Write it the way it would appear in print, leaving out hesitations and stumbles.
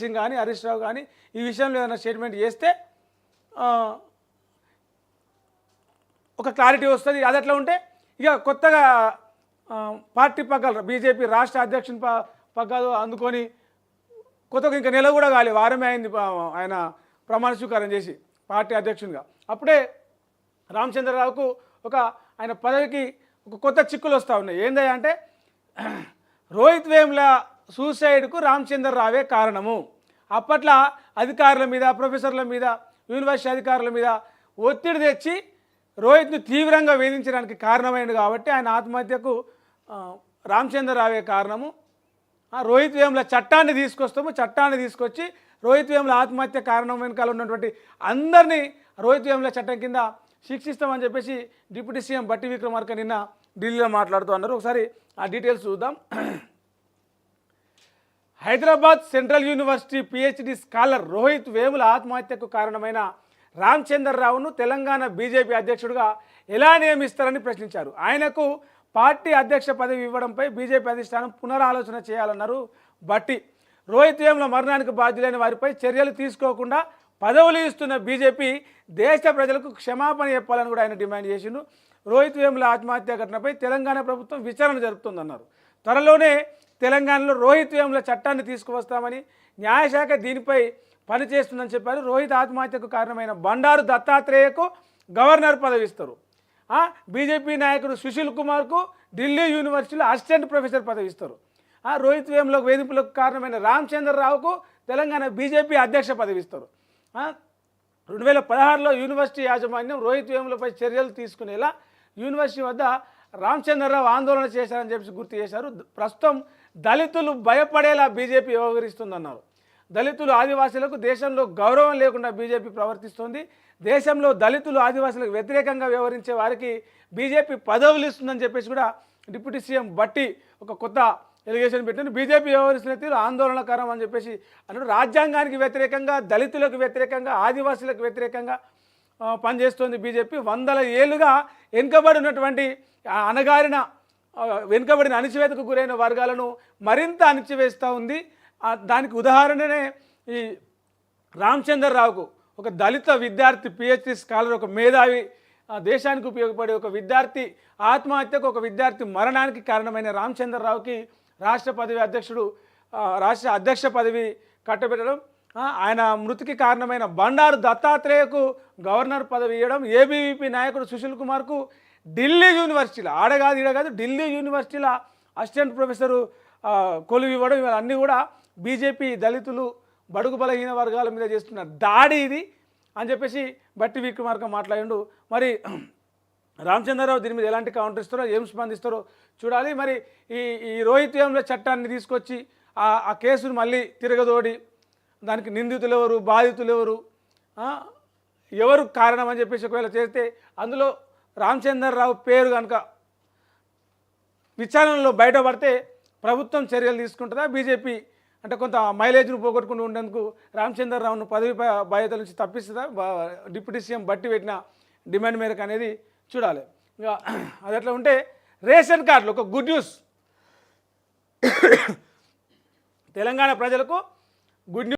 సింగ్ కానీ హరీష్ రావు కానీ ఈ విషయంలో ఏదైనా స్టేట్మెంట్ చేస్తే ఒక క్లారిటీ వస్తుంది. అది ఎట్లా ఉంటే ఇక కొత్తగా పార్టీ పగ్గాలు బీజేపీ రాష్ట్ర అధ్యక్షుని పగ్గాలు అందుకొని కొత్తగా ఇంకా నెల కూడా కాలే, వారమే అయింది ఆయన ప్రమాణ స్వీకారం చేసి పార్టీ అధ్యక్షునిగా. అప్పుడే రామచంద్రరావుకు ఆయన పదవికి ఒక కొత్త చిక్కులు వస్తూ ఉన్నాయి. ఏంటంటే రోహిత్ వేముల సూసైడ్కు రామచంద్రరావే కారణము. అప్పట్లో అధికారుల మీద, ప్రొఫెసర్ల మీద, యూనివర్సిటీ అధికారుల మీద ఒత్తిడి తెచ్చి రోహిత్ను తీవ్రంగా వేధించడానికి కారణమైంది కాబట్టి ఆయన ఆత్మహత్యకు రామచంద్రరావే కారణము. రోహిత్ వేముల చట్టాన్ని తీసుకొచ్చి రోహిత్ వేముల ఆత్మహత్య కారణం వెనకాల ఉన్నటువంటి అందరినీ రోహిత్ వేముల చట్టం కింద శిక్షిస్తామని చెప్పేసి డిప్యూటీ సీఎం బట్టి విక్రమార్క నిన్న ఢిల్లీలో మాట్లాడుతూ అన్నారు. ఒకసారి ఆ డీటెయిల్స్ చూద్దాం. Hyderabad central university PhD scholar Rohit Vemula ఆత్మహత్యకు కారణమైన రామచంద్రరావును తెలంగాణ బీజేపీ అధ్యక్షుడిగా ఎలా నియమిస్తారని ప్రశ్నించారు. ఆయనకు పార్టీ అధ్యక్ష పదవి ఇవ్వడంపై బీజేపీ అధిష్టానం పునరాలోచన చేయాలన్నారు బట్టి. రోహిత్ వేముల మరణానికి బాధ్యులైన వారిపై చర్యలు తీసుకోకుండా పదవులు ఇస్తున్న బీజేపీ దేశ ప్రజలకు క్షమాపణ చెప్పాలని కూడా ఆయన డిమాండ్ చేసిండు. రోహిత్ వేముల ఆత్మహత్య ఘటనపై తెలంగాణ ప్రభుత్వం విచారణ జరుపుతుందన్నారు. త్వరలోనే తెలంగాణలో రోహిత్ వేముల చట్టాన్ని తీసుకువస్తామని న్యాయశాఖ దీనిపై పనిచేస్తుందని చెప్పారు. రోహిత్ ఆత్మహత్యకు కారణమైన బండారు దత్తాత్రేయకు గవర్నర్ పదవి ఇస్తారు. బీజేపీ నాయకుడు సుశీల్ కుమార్కు ఢిల్లీ యూనివర్సిటీలో అసిస్టెంట్ ప్రొఫెసర్ పదవి ఇస్తారు. రోహిత్ వేముల వేధింపులకు కారణమైన రామచంద్రరావుకు తెలంగాణ బీజేపీ అధ్యక్ష పదవి ఇస్తారు. 2016లో యూనివర్సిటీ యాజమాన్యం రోహిత్ వేములపై చర్యలు తీసుకునేలా యూనివర్సిటీ వద్ద రామచంద్రరావు ఆందోళన చేశారని చెప్పి గుర్తు చేశారు. ప్రస్తుతం దళితులు భయపడేలా బీజేపీ వ్యవహరిస్తుందన్నారు. దళితులు ఆదివాసీలకు దేశంలో గౌరవం లేకుండా బీజేపీ ప్రవర్తిస్తోంది. దేశంలో దళితులు ఆదివాసీలకు వ్యతిరేకంగా వ్యవహరించే వారికి బీజేపీ పదవులు ఇస్తుందని చెప్పేసి కూడా డిప్యూటీ సీఎం బట్టి ఒక కొత్త ఎలిగేషన్ పెట్టింది. బీజేపీ వ్యవహరిస్తున్న తీరు ఆందోళనకరం అని చెప్పేసి అన్నాడు. రాజ్యాంగానికి వ్యతిరేకంగా, దళితులకు వ్యతిరేకంగా, ఆదివాసీలకు వ్యతిరేకంగా పనిచేస్తోంది బీజేపీ. 100 ఏళ్ళుగా వెనుకబడినటువంటి వెనుకబడిన అణిచివేతకు గురైన వర్గాలను మరింత అణిచివేస్తూ ఉంది. దానికి ఉదాహరణనే ఈ రామచంద్రరావుకు ఒక దళిత విద్యార్థి పిహెచ్డి స్కాలర్, ఒక మేధావి, దేశానికి ఉపయోగపడే ఒక విద్యార్థి ఆత్మహత్యకు, ఒక విద్యార్థి మరణానికి కారణమైన రామచంద్రరావుకి రాష్ట్ర అధ్యక్ష పదవి కట్టబెట్టడం, ఆయన మృతికి కారణమైన బండారు దత్తాత్రేయకు గవర్నర్ పదవి ఇవ్వడం, ఏబీవీపీ నాయకుడు సుశీల్ కుమార్కు ఢిల్లీ యూనివర్సిటీలో ఈడగాదు ఢిల్లీ యూనివర్సిటీలో అసిస్టెంట్ ప్రొఫెసరు కొలువు ఇవ్వడం, ఇవన్నీ కూడా బీజేపీ దళితులు, బడుగు బలహీన వర్గాల మీద చేస్తున్న దాడి ఇది అని చెప్పేసి బట్టి విక్రమార్క మాట్లాడిండు. మరి రామచంద్రరావు దీని మీద ఎలాంటి కౌంటర్ ఇస్తారో, ఏం స్పందిస్తారో చూడాలి. మరి ఈ రోహిత్ వేముల చట్టాన్ని తీసుకొచ్చి ఆ కేసును మళ్ళీ తిరగదోడి దానికి నిందితులు ఎవరు, బాధితులు ఎవరు కారణం అని చెప్పేసి ఒకవేళ చేస్తే అందులో రామచంద్రరావు పేరు కనుక విచారణలో బయటపడితే ప్రభుత్వం చర్యలు తీసుకుంటుందా, బీజేపీ అంటే కొంత మైలేజ్ను పోగొట్టుకుని ఉండేందుకు రామచంద్రరావును పదవి బాధ్యతల నుంచి తప్పిస్తుందా డిప్యూటీ సీఎం బట్టి పెట్టిన డిమాండ్ మేరకు అనేది చూడాలి. ఇంకా అది ఎట్లా ఉంటే రేషన్ కార్డులు ఒక గుడ్ న్యూస్, తెలంగాణ ప్రజలకు గుడ్ న్యూస్.